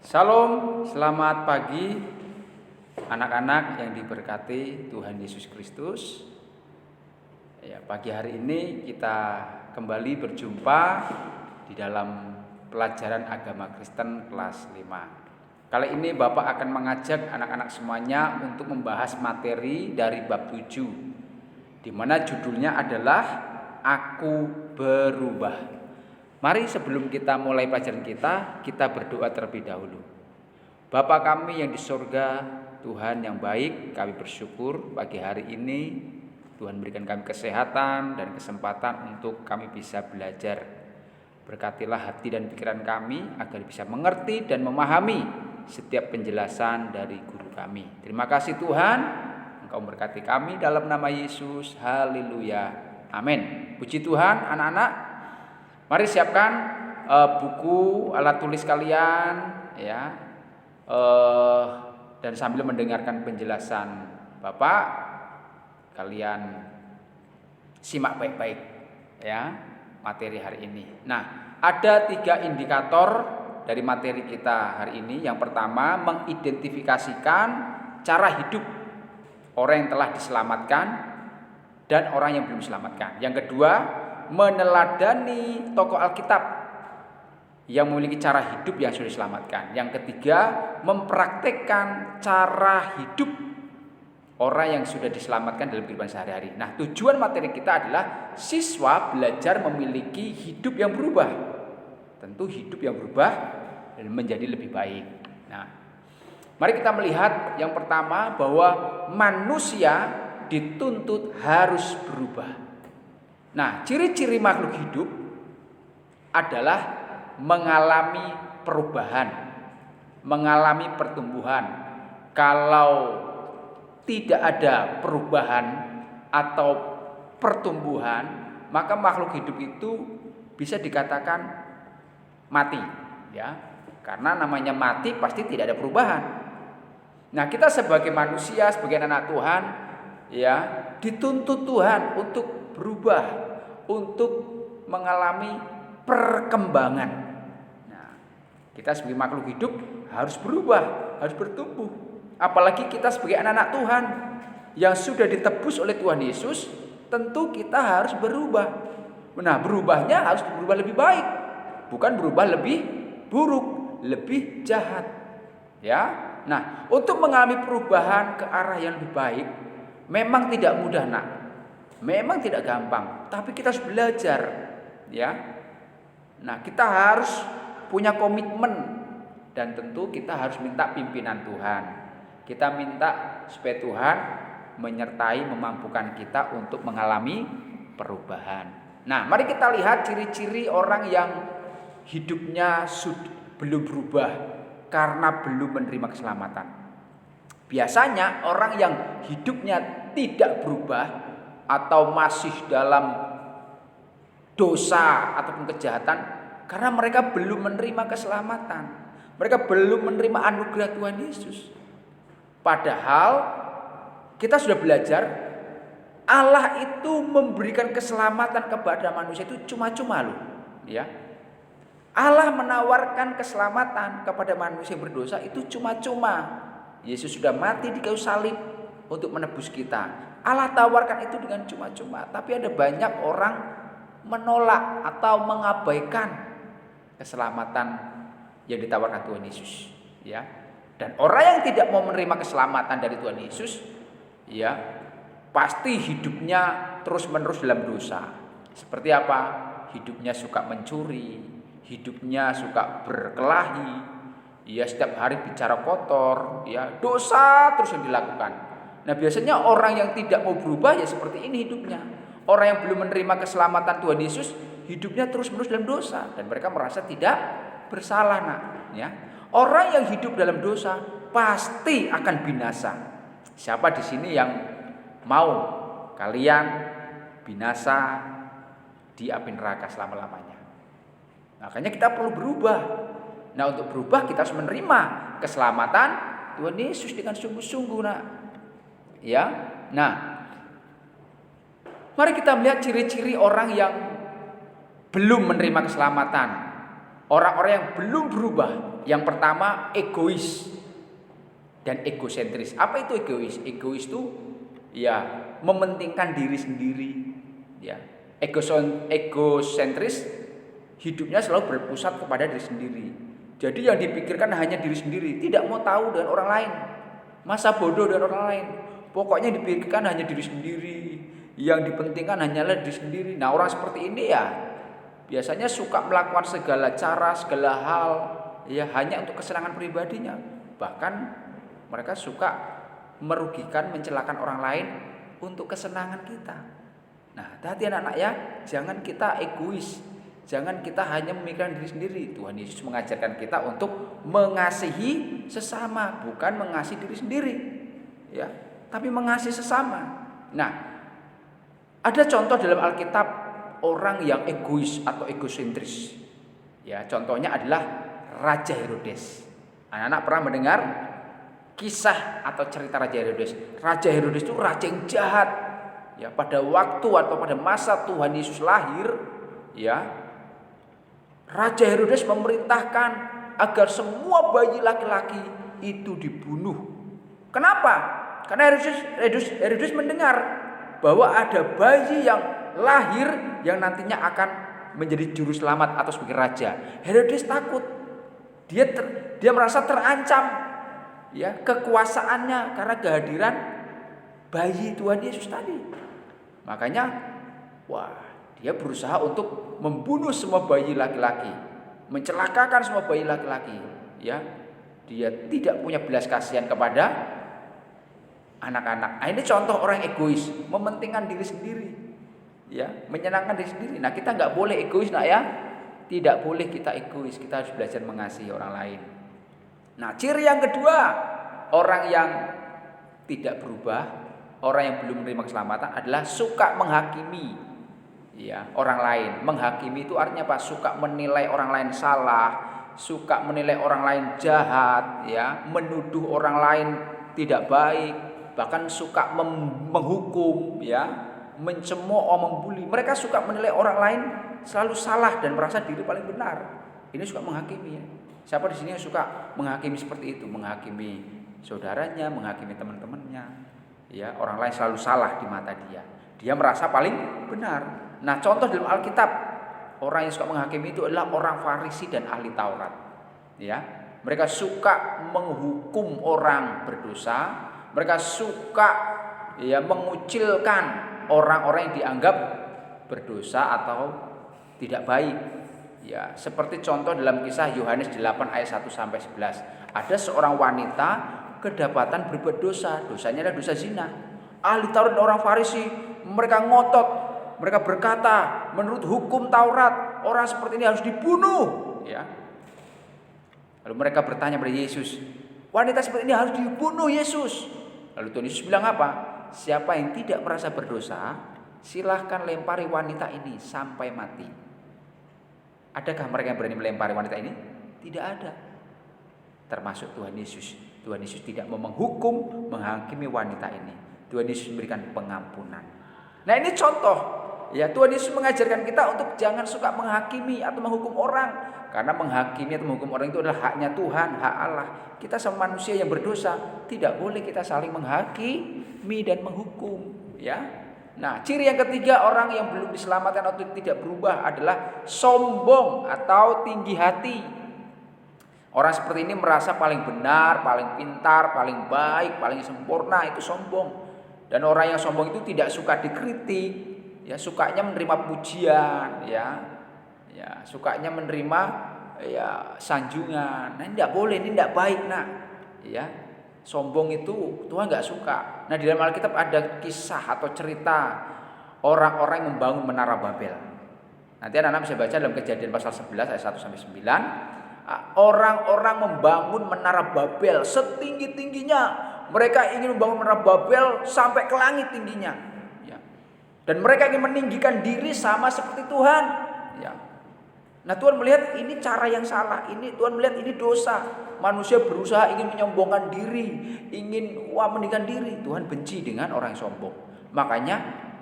Salam, selamat pagi anak-anak yang diberkati Tuhan Yesus Kristus. Ya, pagi hari ini kita kembali berjumpa di dalam pelajaran agama Kristen kelas 5. Kali ini Bapak akan mengajak anak-anak semuanya untuk membahas materi dari bab 7, di mana judulnya adalah Aku Berubah. Mari sebelum kita mulai pelajaran kita berdoa terlebih dahulu. Bapa kami yang di surga, Tuhan yang baik, kami bersyukur pagi hari ini Tuhan berikan kami kesehatan dan kesempatan untuk kami bisa belajar. Berkatilah hati dan pikiran kami agar bisa mengerti dan memahami setiap penjelasan dari guru kami. Terima kasih Tuhan, Engkau berkati kami dalam nama Yesus. Haleluya. Amin. Puji Tuhan anak-anak. Mari siapkan buku, alat tulis kalian, ya, dan sambil mendengarkan penjelasan Bapak, kalian simak baik-baik, ya, materi hari ini. Nah, ada 3 indikator dari materi kita hari ini. Yang pertama, mengidentifikasikan cara hidup orang yang telah diselamatkan dan orang yang belum diselamatkan. Yang kedua, meneladani tokoh Alkitab yang memiliki cara hidup yang sudah diselamatkan. Yang ketiga, mempraktekkan cara hidup orang yang sudah diselamatkan dalam kehidupan sehari-hari. Nah, tujuan materi kita adalah siswa belajar memiliki hidup yang berubah. Tentu hidup yang berubah dan menjadi lebih baik. Nah, mari kita melihat yang pertama bahwa manusia dituntut harus berubah. Nah, ciri-ciri makhluk hidup adalah mengalami perubahan, mengalami pertumbuhan. Kalau tidak ada perubahan atau pertumbuhan, maka makhluk hidup itu bisa dikatakan mati, ya. Karena namanya mati pasti tidak ada perubahan. Nah, kita sebagai manusia, sebagai anak Tuhan, ya, dituntut Tuhan untuk berubah, untuk mengalami perkembangan. Nah, kita sebagai makhluk hidup harus berubah, harus bertumbuh. Apalagi kita sebagai anak-anak Tuhan yang sudah ditebus oleh Tuhan Yesus, tentu kita harus berubah. Nah, berubahnya harus berubah lebih baik, bukan berubah lebih buruk, lebih jahat. Ya. Nah, untuk mengalami perubahan ke arah yang lebih baik memang tidak mudah, Nak. Memang tidak gampang, tapi kita harus belajar, ya. Nah, kita harus punya komitmen dan tentu kita harus minta pimpinan Tuhan. Kita minta supaya Tuhan menyertai, memampukan kita untuk mengalami perubahan. Nah, mari kita lihat ciri-ciri orang yang hidupnya belum berubah karena belum menerima keselamatan. Biasanya orang yang hidupnya tidak berubah atau masih dalam dosa ataupun kejahatan karena mereka belum menerima keselamatan. Mereka belum menerima anugerah Tuhan Yesus. Padahal kita sudah belajar Allah itu memberikan keselamatan kepada manusia itu cuma-cuma loh, ya. Allah menawarkan keselamatan kepada manusia yang berdosa itu cuma-cuma. Yesus sudah mati di kayu salib untuk menebus kita. Allah tawarkan itu dengan cuma-cuma, tapi ada banyak orang menolak atau mengabaikan keselamatan yang ditawarkan Tuhan Yesus, ya. Dan orang yang tidak mau menerima keselamatan dari Tuhan Yesus, ya, pasti hidupnya terus-menerus dalam dosa. Seperti apa? Hidupnya suka mencuri, hidupnya suka berkelahi, ya, setiap hari bicara kotor, ya, dosa terus yang dilakukan. Nah, biasanya orang yang tidak mau berubah ya seperti ini hidupnya. Orang yang belum menerima keselamatan Tuhan Yesus, hidupnya terus-menerus dalam dosa dan mereka merasa tidak bersalah, Nak, ya. Orang yang hidup dalam dosa pasti akan binasa. Siapa di sini yang mau kalian binasa di api neraka selama-lamanya? Makanya kita perlu berubah. Nah, untuk berubah kita harus menerima keselamatan Tuhan Yesus dengan sungguh-sungguh, Nak. Ya. Nah, mari kita melihat ciri-ciri orang yang belum menerima keselamatan. Orang-orang yang belum berubah, yang pertama egois dan egosentris. Apa itu egois? Egois itu ya mementingkan diri sendiri, ya. Egosentris hidupnya selalu berpusat kepada diri sendiri. Jadi yang dipikirkan hanya diri sendiri, tidak mau tahu dengan orang lain. Masa bodoh dengan orang lain. Pokoknya dipikirkan hanya diri sendiri. Yang dipentingkan hanyalah diri sendiri. Nah, orang seperti ini ya biasanya suka melakukan segala cara, segala hal ya hanya untuk kesenangan pribadinya. Bahkan mereka suka merugikan, mencelakakan orang lain untuk kesenangan kita. Nah, hati-hati anak-anak ya, jangan kita egois. Jangan kita hanya memikirkan diri sendiri. Tuhan Yesus mengajarkan kita untuk mengasihi sesama, bukan mengasihi diri sendiri. Ya, tapi mengasihi sesama. Nah, ada contoh dalam Alkitab orang yang egois atau egosentris. Ya, contohnya adalah Raja Herodes. Anak-anak pernah mendengar kisah atau cerita Raja Herodes. Raja Herodes itu raja yang jahat. Ya, pada waktu atau pada masa Tuhan Yesus lahir, ya, Raja Herodes memerintahkan agar semua bayi laki-laki itu dibunuh. Kenapa? Karena Herodes mendengar bahwa ada bayi yang lahir yang nantinya akan menjadi juru selamat atau sebagai raja. Herodes takut. Dia merasa terancam ya kekuasaannya karena kehadiran bayi Tuhan Yesus tadi. Makanya dia berusaha untuk membunuh semua bayi laki-laki, mencelakakan semua bayi laki-laki, ya. Dia tidak punya belas kasihan kepada anak-anak. Nah, ini contoh orang egois, mementingkan diri sendiri, ya, menyenangkan diri sendiri. Nah, kita nggak boleh egois, nak ya. Tidak boleh kita egois, kita harus belajar mengasihi orang lain. Nah, ciri yang kedua, orang yang tidak berubah, orang yang belum menerima keselamatan adalah suka menghakimi. Ya, orang lain. Menghakimi itu artinya apa? Suka menilai orang lain salah, suka menilai orang lain jahat, ya, menuduh orang lain tidak baik, bahkan suka menghukum, ya, mencemooh, membuli. Mereka suka menilai orang lain selalu salah dan merasa diri paling benar. Ini suka menghakimi, ya. Siapa di sini yang suka menghakimi seperti itu? Menghakimi saudaranya, menghakimi teman-temannya, ya, orang lain selalu salah di mata dia. Dia merasa paling benar. Nah, contoh dalam Alkitab orang yang suka menghakimi itu adalah orang Farisi dan ahli Taurat. Ya, mereka suka menghukum orang berdosa. Mereka suka ya mengucilkan orang-orang yang dianggap berdosa atau tidak baik. Ya, seperti contoh dalam kisah Yohanes 8 ayat 1 sampai 11. Ada seorang wanita kedapatan berbuat dosa. Dosanya adalah dosa zina. Ahli Taurat dan orang Farisi mereka ngotot. Mereka berkata, menurut hukum Taurat, orang seperti ini harus dibunuh. Ya. Lalu mereka bertanya kepada Yesus, wanita seperti ini harus dibunuh, Yesus. Lalu Tuhan Yesus bilang apa? Siapa yang tidak merasa berdosa, silahkan lempari wanita ini sampai mati. Adakah mereka yang berani melempari wanita ini? Tidak ada. Termasuk Tuhan Yesus. Tuhan Yesus tidak mau menghukum, menghakimi wanita ini. Tuhan Yesus memberikan pengampunan. Nah, ini contoh. Ya, Tuhan Yesus mengajarkan kita untuk jangan suka menghakimi atau menghukum orang. Karena menghakimi atau menghukum orang itu adalah haknya Tuhan, hak Allah. Kita sama manusia yang berdosa, tidak boleh kita saling menghakimi dan menghukum, ya. Nah, ciri yang ketiga orang yang belum diselamatkan atau tidak berubah adalah sombong atau tinggi hati. Orang seperti ini merasa paling benar, paling pintar, paling baik, paling sempurna, itu sombong. Dan orang yang sombong itu tidak suka dikritik. Ya, sukanya menerima pujian, ya, sukanya menerima ya sanjungan. Nah, ini tidak boleh, ini tidak baik, nak. Ya, sombong itu Tuhan nggak suka. Nah, di dalam Alkitab ada kisah atau cerita orang-orang yang membangun menara Babel. Nanti anak-anak bisa baca dalam Kejadian pasal 11 ayat 1 sampai 9. Orang-orang membangun menara Babel setinggi-tingginya. Mereka ingin membangun menara Babel sampai ke langit tingginya. Dan mereka ingin meninggikan diri sama seperti Tuhan. Ya. Nah, Tuhan melihat ini cara yang salah. Tuhan melihat ini dosa. Manusia berusaha ingin menyombongkan diri, ingin meninggikan diri. Tuhan benci dengan orang yang sombong. Makanya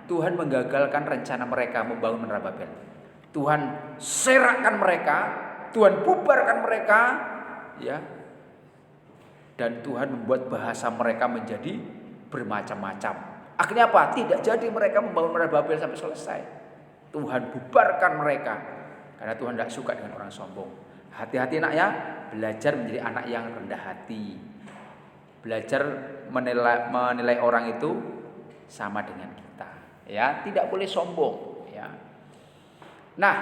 Tuhan menggagalkan rencana mereka membangun menara Babel. Tuhan serakkan mereka Tuhan bubarkan mereka, ya. Dan Tuhan membuat bahasa mereka menjadi bermacam-macam. Akhirnya apa? Tidak jadi mereka membangun Menara Babel sampai selesai. Tuhan bubarkan mereka karena Tuhan tidak suka dengan orang sombong. Hati-hati nak ya, belajar menjadi anak yang rendah hati. Belajar menilai orang itu sama dengan kita, ya, tidak boleh sombong, ya. Nah,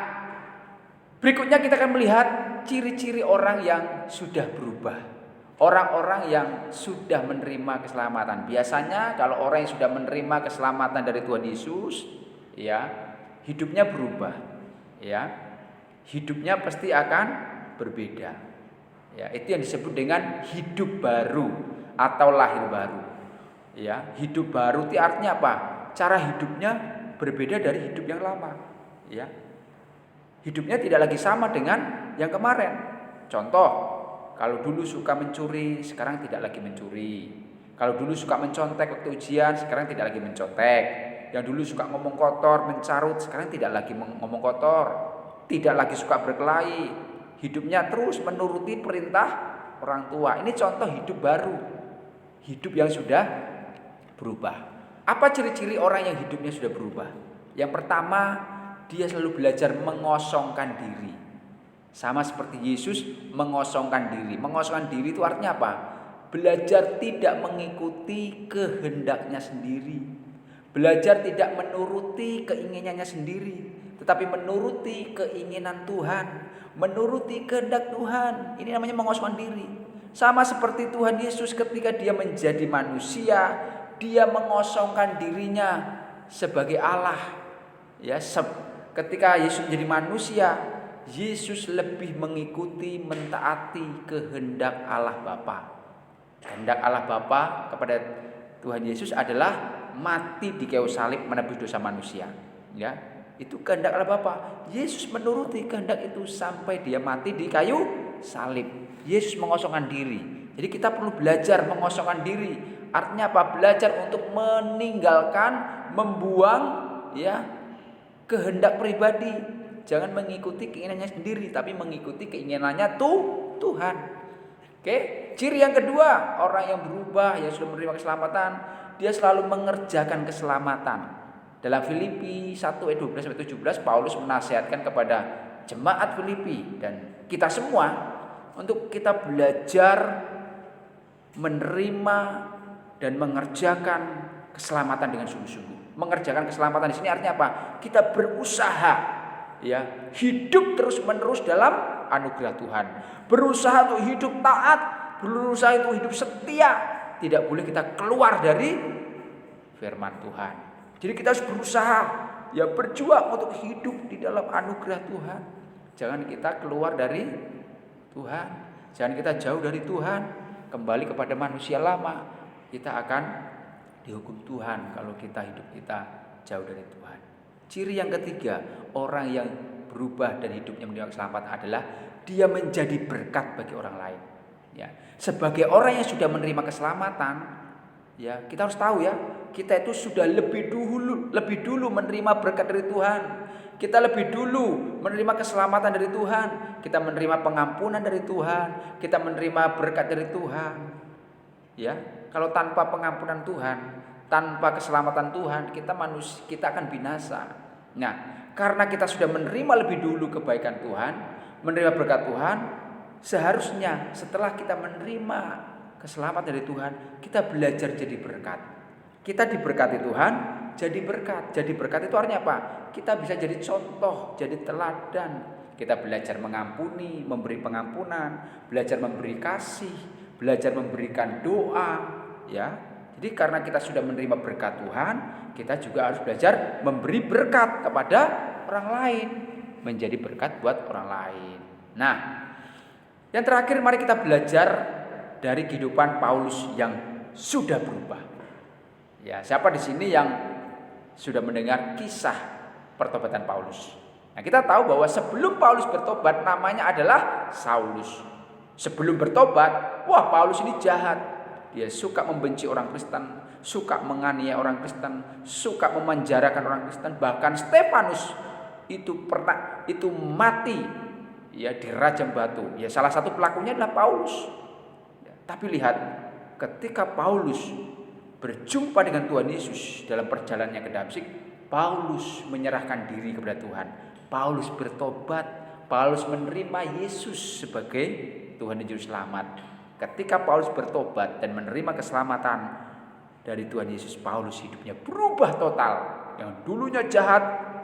berikutnya kita akan melihat ciri-ciri orang yang sudah berubah. Orang-orang yang sudah menerima keselamatan. Biasanya kalau orang yang sudah menerima keselamatan dari Tuhan Yesus, ya, hidupnya berubah, ya. Hidupnya pasti akan berbeda. Ya, itu yang disebut dengan hidup baru atau lahir baru. Ya, hidup baru itu artinya apa? Cara hidupnya berbeda dari hidup yang lama, ya. Hidupnya tidak lagi sama dengan yang kemarin. Contoh, kalau dulu suka mencuri, sekarang tidak lagi mencuri. Kalau dulu suka mencontek waktu ujian, sekarang tidak lagi mencontek. Yang dulu suka ngomong kotor, mencarut, sekarang tidak lagi ngomong kotor. Tidak lagi suka berkelahi. Hidupnya terus menuruti perintah orang tua. Ini contoh hidup baru. Hidup yang sudah berubah. Apa ciri-ciri orang yang hidupnya sudah berubah? Yang pertama, dia selalu belajar mengosongkan diri. Sama seperti Yesus mengosongkan diri. Mengosongkan diri itu artinya apa? Belajar tidak mengikuti kehendaknya sendiri. Belajar tidak menuruti keinginannya sendiri, tetapi menuruti keinginan Tuhan, menuruti kehendak Tuhan. Ini namanya mengosongkan diri. Sama seperti Tuhan Yesus ketika dia menjadi manusia, dia mengosongkan dirinya sebagai Allah. Ya, ketika Yesus menjadi manusia, Yesus lebih mengikuti, mentaati kehendak Allah Bapa. Kehendak Allah Bapa kepada Tuhan Yesus adalah mati di kayu salib menebus dosa manusia. Ya, itu kehendak Allah Bapa. Yesus menuruti kehendak itu sampai dia mati di kayu salib. Yesus mengosongkan diri. Jadi kita perlu belajar mengosongkan diri. Artinya apa? Belajar untuk meninggalkan, membuang, ya, kehendak pribadi. Jangan mengikuti keinginannya sendiri, tapi mengikuti keinginannya Tuhan. Oke, ciri yang kedua, orang yang berubah, yang sudah menerima keselamatan, dia selalu mengerjakan keselamatan. Dalam Filipi 1 ayat 12-17, Paulus menasihatkan kepada jemaat Filipi dan kita semua untuk kita belajar menerima dan mengerjakan keselamatan dengan sungguh-sungguh. Mengerjakan keselamatan di sini artinya apa? Kita berusaha, ya, hidup terus-menerus dalam anugerah Tuhan. Berusaha untuk hidup taat, berusaha untuk hidup setia. Tidak boleh kita keluar dari firman Tuhan. Jadi kita harus berusaha, ya, berjuang untuk hidup di dalam anugerah Tuhan. Jangan kita keluar dari Tuhan. Jangan kita jauh dari Tuhan, kembali kepada manusia lama. Kita akan dihukum Tuhan kalau kita hidup kita jauh dari Tuhan. Ciri yang ketiga, orang yang berubah dan hidupnya menerima keselamatan adalah dia menjadi berkat bagi orang lain. Ya, sebagai orang yang sudah menerima keselamatan, ya, kita harus tahu, ya, kita itu sudah lebih dulu menerima berkat dari Tuhan. Kita lebih dulu menerima keselamatan dari Tuhan. Kita menerima pengampunan dari Tuhan. Kita menerima berkat dari Tuhan. Ya, kalau tanpa pengampunan Tuhan, tanpa keselamatan Tuhan, kita akan binasa. Nah, karena kita sudah menerima lebih dulu kebaikan Tuhan, menerima berkat Tuhan, seharusnya setelah kita menerima keselamatan dari Tuhan, kita belajar jadi berkat. Kita diberkati Tuhan, jadi berkat. Jadi berkat itu artinya apa? Kita bisa jadi contoh, jadi teladan. Kita belajar mengampuni, memberi pengampunan, belajar memberi kasih, belajar memberikan doa, ya. Jadi karena kita sudah menerima berkat Tuhan, kita juga harus belajar memberi berkat kepada orang lain, menjadi berkat buat orang lain. Nah, yang terakhir mari kita belajar dari kehidupan Paulus yang sudah berubah. Ya, siapa di sini yang sudah mendengar kisah pertobatan Paulus? Nah, kita tahu bahwa sebelum Paulus bertobat namanya adalah Saulus. Sebelum bertobat, wah, Paulus ini jahat. Dia suka membenci orang Kristen, suka menganiaya orang Kristen, suka memenjarakan orang Kristen. Bahkan Stefanus itu mati, ya dirajam batu. Ya salah satu pelakunya adalah Paulus. Ya, tapi lihat, ketika Paulus berjumpa dengan Tuhan Yesus dalam perjalanannya ke Damsyik, Paulus menyerahkan diri kepada Tuhan. Paulus bertobat, Paulus menerima Yesus sebagai Tuhan dan Juru Selamat. Ketika Paulus bertobat dan menerima keselamatan dari Tuhan Yesus, Paulus hidupnya berubah total. Yang dulunya jahat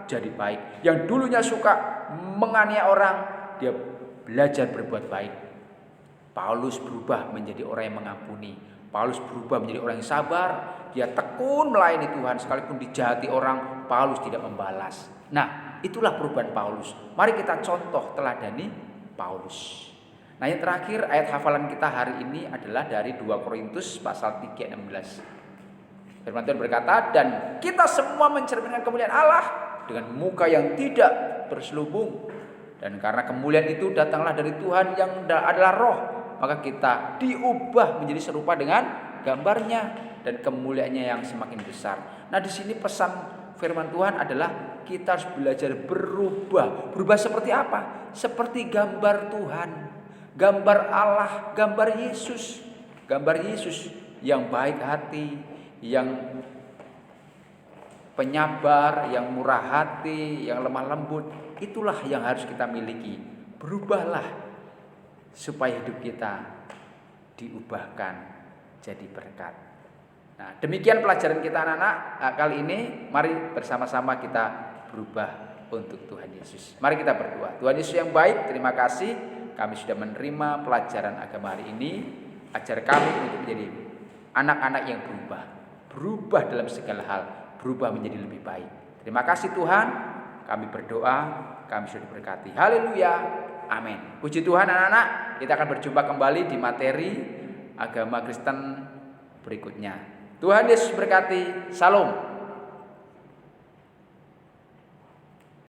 jadi baik, yang dulunya suka menganiaya orang, dia belajar berbuat baik. Paulus berubah menjadi orang yang mengampuni. Paulus berubah menjadi orang yang sabar. Dia tekun melayani Tuhan, sekalipun dijahati orang, Paulus tidak membalas. Nah, itulah perubahan Paulus. Mari kita contoh teladani Paulus. Nah, yang terakhir ayat hafalan kita hari ini adalah dari 2 Korintus pasal 3:16. Firman Tuhan berkata, dan kita semua mencerminkan kemuliaan Allah dengan muka yang tidak berselubung. Dan karena kemuliaan itu datanglah dari Tuhan yang adalah roh, maka kita diubah menjadi serupa dengan gambarnya dan kemuliaannya yang semakin besar. Nah, di sini pesan firman Tuhan adalah kita harus belajar berubah. Berubah seperti apa? Seperti gambar Tuhan, gambar Allah, gambar Yesus. Gambar Yesus yang baik hati, yang penyabar, yang murah hati, yang lemah lembut. Itulah yang harus kita miliki. Berubahlah supaya hidup kita diubahkan jadi berkat. Nah, demikian pelajaran kita anak-anak kali ini. Mari bersama-sama kita berubah untuk Tuhan Yesus. Mari kita berdoa. Tuhan Yesus yang baik, terima kasih kami sudah menerima pelajaran agama hari ini. Ajar kami untuk menjadi anak-anak yang berubah dalam segala hal, berubah menjadi lebih baik. Terima kasih Tuhan, kami berdoa, kami sudah diberkati. Haleluya, amin. Puji Tuhan anak-anak, kita akan berjumpa kembali di materi agama Kristen berikutnya. Tuhan Yesus berkati, salam.